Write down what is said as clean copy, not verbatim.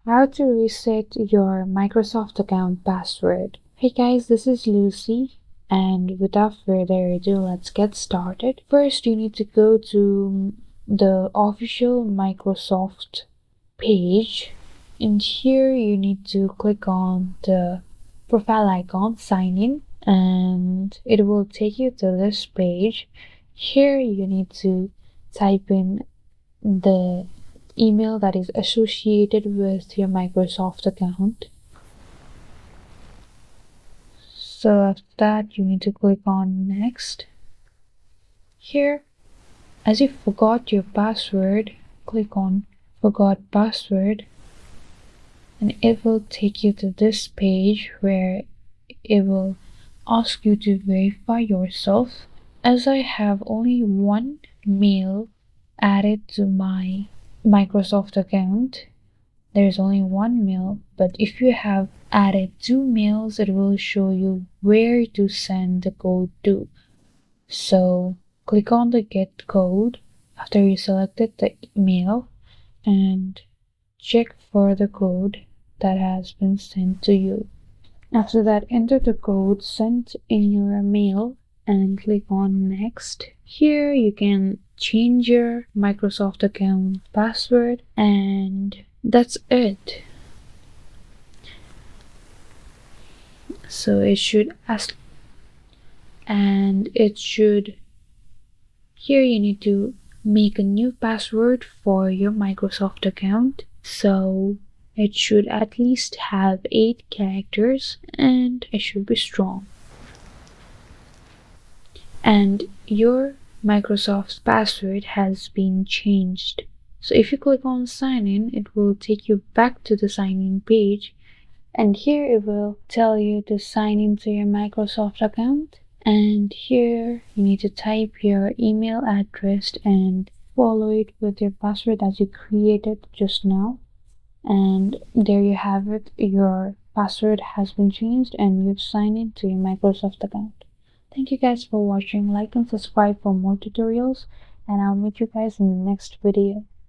How to reset your Microsoft account password. Hey guys, this is Lucy, and without further ado, let's get started. First, you need to go to the official Microsoft page, and here you need to click on the profile icon, sign in, and it will take you to this page. Here you need to type in the email that is associated with your Microsoft account. So after that, you need to click on next. Here, as you forgot your password, click on forgot password, and it will take you to this page where it will ask you to verify yourself. As I have only one mail added to my Microsoft account, there's only one mail, but if you have added two mails, it will show you where to send the code to. So click on the get code after you selected the mail and check for the code that has been sent to you. After that, enter the code sent in your mail and click on next. Here you can change your Microsoft account password, and that's it. So it should ask, and it should, here you need to make a new password for your Microsoft account. So it should at least have 8 characters and it should be strong. And your Microsoft password has been changed. So if you click on sign in, it will take you back to the sign in page, and here it will tell you to sign into your Microsoft account. And here you need to type your email address and follow it with your password as you created just now. And there you have it, your password has been changed and you've signed into your Microsoft account. Thank you guys for watching. Like and subscribe for more tutorials, and I'll meet you guys in the next video.